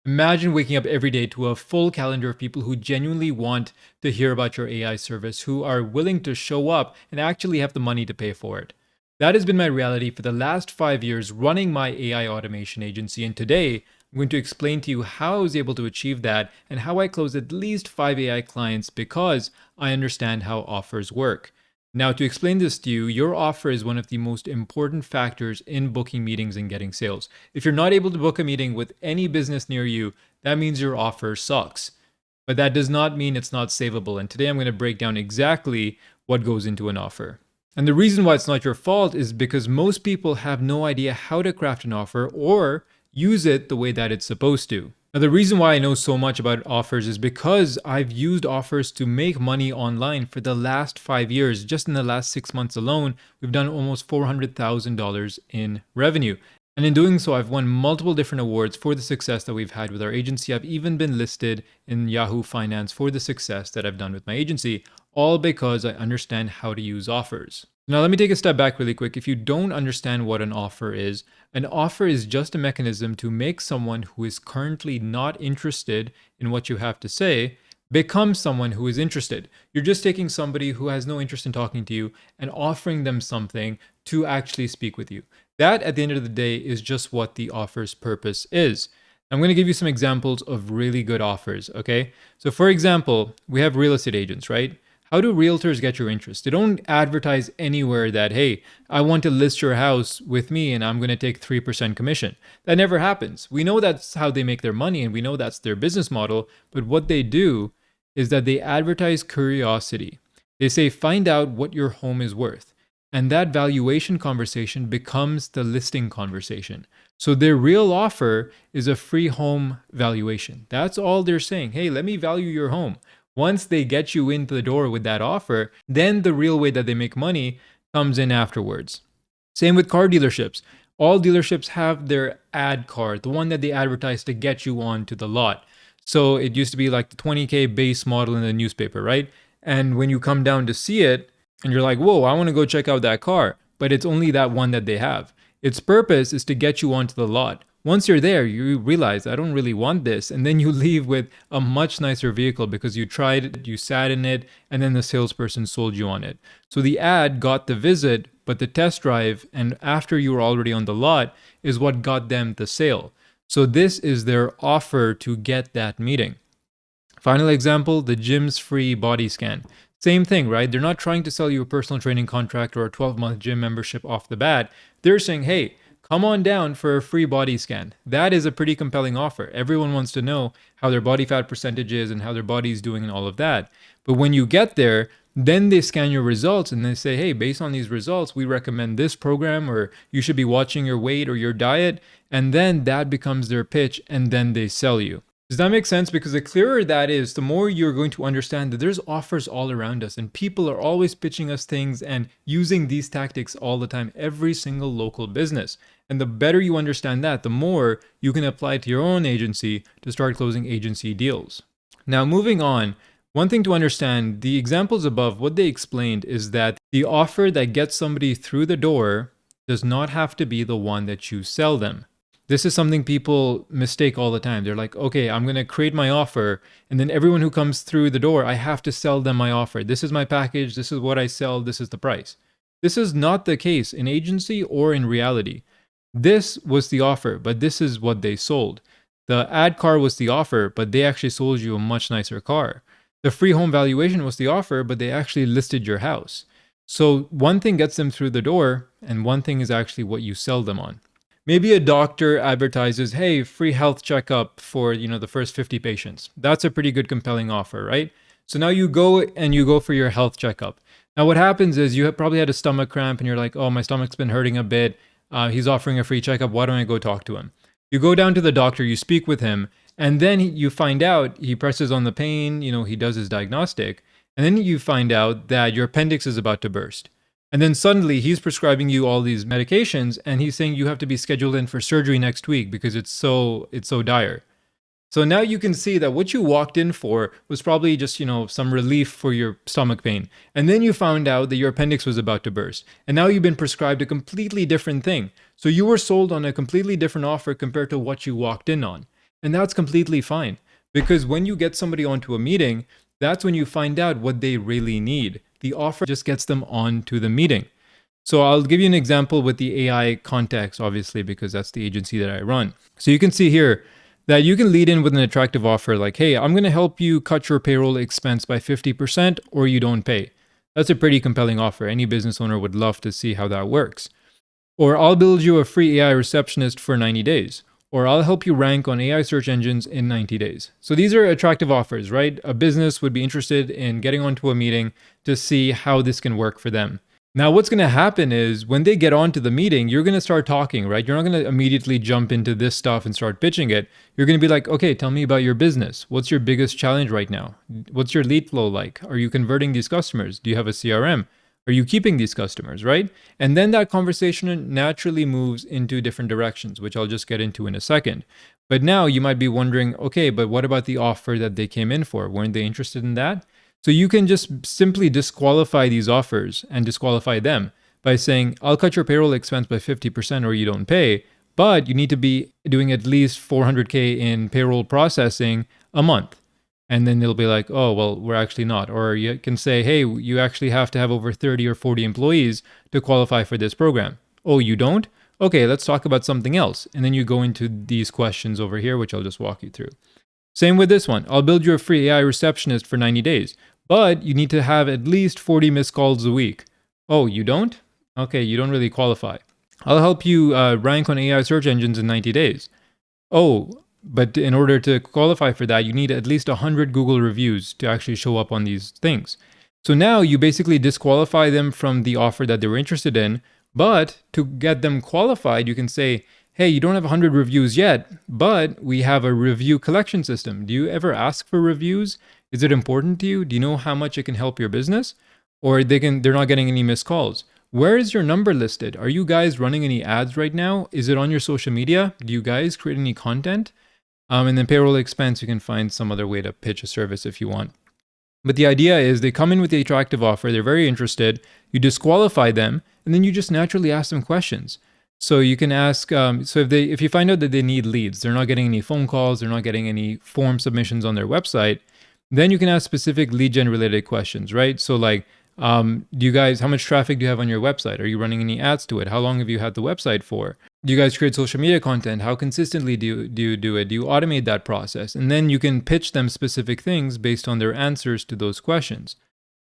Imagine waking up every day to a full calendar of people who genuinely want to hear about your AI service, who are willing to show up and actually have the money to pay for it. That has been my reality for the last 5 years running my AI automation agency. And today, I'm going to explain to you how I was able to achieve that and how I closed at least 5 AI clients because I understand how offers work. Now, to explain this to you, your offer is one of the most important factors in booking meetings and getting sales. If you're not able to book a meeting with any business near you, that means your offer sucks. But that does not mean it's not savable. And today I'm going to break down exactly what goes into an offer. And the reason why it's not your fault is because most people have no idea how to craft an offer or use it the way that it's supposed to. Now, the reason why I know so much about offers is because I've used offers to make money online for the last 5 years. Just in the last 6 months alone, we've done almost $400,000 in revenue. And in doing so, I've won multiple different awards for the success that we've had with our agency. I've even been listed in Yahoo Finance for the success that I've done with my agency, all because I understand how to use offers. Now, let me take a step back really quick. If you don't understand what an offer is just a mechanism to make someone who is currently not interested in what you have to say become someone who is interested. You're just taking somebody who has no interest in talking to you and offering them something to actually speak with you. That, at the end of the day, is just what the offer's purpose is. I'm going to give you some examples of really good offers, okay? So, for example, we have real estate agents, right? How do realtors get your interest? They don't advertise anywhere that, hey, I want to list your house with me and I'm going to take 3% commission. That never happens. We know that's how they make their money and we know that's their business model. But what they do is that they advertise curiosity. They say, find out what your home is worth. And that valuation conversation becomes the listing conversation. So their real offer is a free home valuation. That's all they're saying. Hey, let me value your home. Once they get you into the door with that offer, then the real way that they make money comes in afterwards. Same with car dealerships. All dealerships have their ad card, the one that they advertise to get you onto the lot. So it used to be like the 20K base model in the newspaper, right? And when you come down to see it, and you're like, whoa, I want to go check out that car, but it's only that one that they have. Its purpose is to get you onto the lot. Once you're there, you realize I don't really want this. And then you leave with a much nicer vehicle because you tried it, you sat in it, and then the salesperson sold you on it. So the ad got the visit, but the test drive, and after you were already on the lot, is what got them the sale. So this is their offer to get that meeting. Final example, the gym's free body scan. Same thing, right? They're not trying to sell you a personal training contract or a 12-month gym membership off the bat. They're saying, hey, come on down for a free body scan. That is a pretty compelling offer. Everyone wants to know how their body fat percentage is and how their body is doing and all of that. But when you get there, then they scan your results and they say, hey, based on these results, we recommend this program, or you should be watching your weight or your diet. And then that becomes their pitch, and then they sell you. Does that make sense? Because the clearer that is, the more you're going to understand that there's offers all around us and people are always pitching us things and using these tactics all the time, every single local business. And the better you understand that, the more you can apply to your own agency to start closing agency deals. Now, moving on, one thing to understand, the examples above, what they explained is that the offer that gets somebody through the door does not have to be the one that you sell them. This is something people mistake all the time. They're like, okay, I'm going to create my offer, and then everyone who comes through the door, I have to sell them my offer. This is my package. This is what I sell. This is the price. This is not the case in agency or in reality. This was the offer, but this is what they sold. The ad car was the offer, but they actually sold you a much nicer car. The free home valuation was the offer, but they actually listed your house. So one thing gets them through the door, and one thing is actually what you sell them on. Maybe a doctor advertises, hey, free health checkup for, the first 50 patients. That's a pretty good compelling offer, right? So now you go for your health checkup. Now what happens is you have probably had a stomach cramp and you're like, oh, my stomach's been hurting a bit. He's offering a free checkup. Why don't I go talk to him? You go down to the doctor, you speak with him, and then you find out he presses on the pain, he does his diagnostic, and then you find out that your appendix is about to burst. And then suddenly he's prescribing you all these medications and he's saying you have to be scheduled in for surgery next week because it's so dire. So now you can see that what you walked in for was probably just, some relief for your stomach pain. And then you found out that your appendix was about to burst. And now you've been prescribed a completely different thing. So you were sold on a completely different offer compared to what you walked in on. And that's completely fine, because when you get somebody onto a meeting, that's when you find out what they really need. The offer just gets them onto the meeting. So I'll give you an example with the AI context, obviously, because that's the agency that I run. So you can see here that you can lead in with an attractive offer like, hey, I'm going to help you cut your payroll expense by 50% or you don't pay. That's a pretty compelling offer. Any business owner would love to see how that works. Or I'll build you a free AI receptionist for 90 days. Or I'll help you rank on AI search engines in 90 days. So these are attractive offers, right? A business would be interested in getting onto a meeting to see how this can work for them. Now, what's going to happen is when they get onto the meeting, you're going to start talking, right? You're not going to immediately jump into this stuff and start pitching it. You're going to be like, okay, tell me about your business. What's your biggest challenge right now? What's your lead flow like? Are you converting these customers? Do you have a CRM? Are you keeping these customers, right? And then that conversation naturally moves into different directions, which I'll just get into in a second. But now you might be wondering, okay, but what about the offer that they came in for? Weren't they interested in that? So you can just simply disqualify these offers and disqualify them by saying, I'll cut your payroll expense by 50% or you don't pay, but you need to be doing at least 400K in payroll processing a month. And then they'll be like, oh, well, we're actually not. Or you can say, hey, you actually have to have over 30 or 40 employees to qualify for this program. Oh, you don't? Okay, let's talk about something else. And then you go into these questions over here, which I'll just walk you through. Same with this one. I'll build you a free AI receptionist for 90 days, but you need to have at least 40 missed calls a week. Oh, you don't? Okay, you don't really qualify. I'll help you rank on AI search engines in 90 days. Oh, but in order to qualify for that, you need at least 100 Google reviews to actually show up on these things. So now you basically disqualify them from the offer that they were interested in, but to get them qualified, you can say, hey, you don't have 100 reviews yet, but we have a review collection system. Do you ever ask for reviews? Is it important to you? Do you know how much it can help your business? Or they're not getting any missed calls. Where is your number listed? Are you guys running any ads right now? Is it on your social media? Do you guys create any content? And then payroll expense, you can find some other way to pitch a service if you want. But the idea is they come in with the attractive offer, they're very interested, you disqualify them, and then you just naturally ask them questions. So you can ask, if you find out that they need leads, they're not getting any phone calls, they're not getting any form submissions on their website, then you can ask specific lead gen related questions, right? So like, how much traffic do you have on your website? Are you running any ads to it? How long have you had the website for? Do you guys create social media content? How consistently do you do it? Do you automate that process? And then you can pitch them specific things based on their answers to those questions.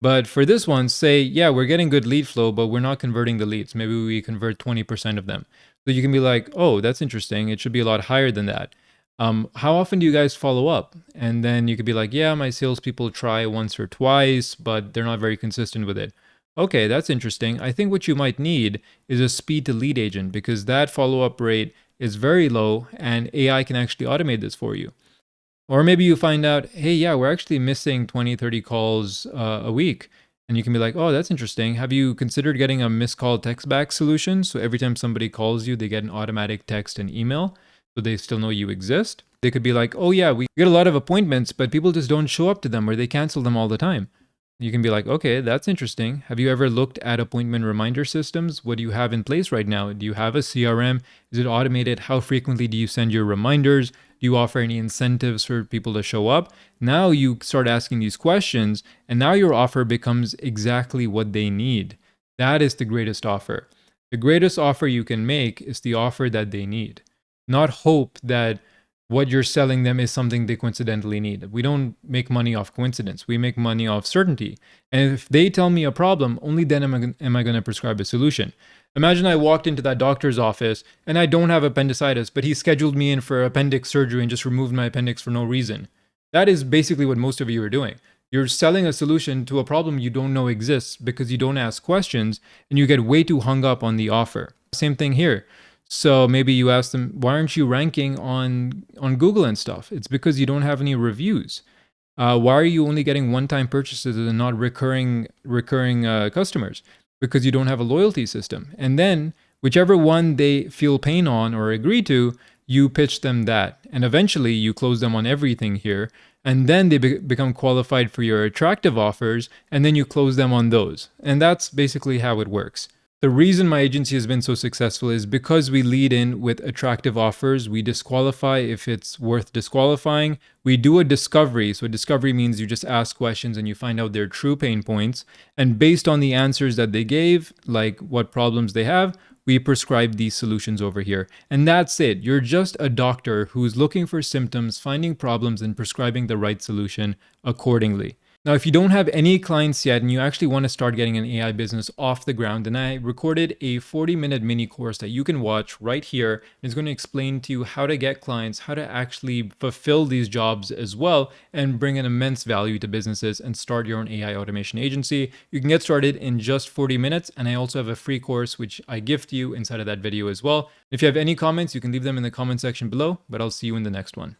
But for this one, say, yeah, we're getting good lead flow, but we're not converting the leads. Maybe we convert 20% of them. So you can be like, oh, that's interesting. It should be a lot higher than that. How often do you guys follow up? And then you could be like, yeah, my salespeople try once or twice, but they're not very consistent with it. Okay, that's interesting. I think what you might need is a speed to lead agent because that follow-up rate is very low and AI can actually automate this for you. Or maybe you find out, hey, yeah, we're actually missing 20, 30 calls a week. And you can be like, oh, that's interesting. Have you considered getting a missed call text back solution? So every time somebody calls you, they get an automatic text and email. So they still know you exist. They could be like, oh yeah, we get a lot of appointments, but people just don't show up to them or they cancel them all the time. You can be like, okay, that's interesting. Have you ever looked at appointment reminder systems? What do you have in place right now? Do you have a CRM? Is it automated? How frequently do you send your reminders? Do you offer any incentives for people to show up? Now you start asking these questions, and now your offer becomes exactly what they need. That is the greatest offer. The greatest offer you can make is the offer that they need. Not hope that what you're selling them is something they coincidentally need. We don't make money off coincidence. We make money off certainty. And if they tell me a problem, only then am I going to prescribe a solution. Imagine I walked into that doctor's office and I don't have appendicitis, but he scheduled me in for appendix surgery and just removed my appendix for no reason. That is basically what most of you are doing. You're selling a solution to a problem you don't know exists because you don't ask questions and you get way too hung up on the offer. Same thing here. So maybe you ask them, why aren't you ranking on Google and stuff? It's because you don't have any reviews. Why are you only getting one-time purchases and not recurring customers? Because you don't have a loyalty system. And then whichever one they feel pain on or agree to, you pitch them that. And eventually you close them on everything here. And then they become qualified for your attractive offers. And then you close them on those. And that's basically how it works. The reason my agency has been so successful is because we lead in with attractive offers. We disqualify if it's worth disqualifying. We do a discovery. So, discovery means you just ask questions and you find out their true pain points. And based on the answers that they gave, like what problems they have, we prescribe these solutions over here. And that's it. You're just a doctor who's looking for symptoms, finding problems, and prescribing the right solution accordingly. Now, if you don't have any clients yet and you actually want to start getting an AI business off the ground, then I recorded a 40-minute mini course that you can watch right here. It's going to explain to you how to get clients, how to actually fulfill these jobs as well, and bring an immense value to businesses and start your own AI automation agency. You can get started in just 40 minutes. And I also have a free course, which I gift you inside of that video as well. If you have any comments, you can leave them in the comment section below, but I'll see you in the next one.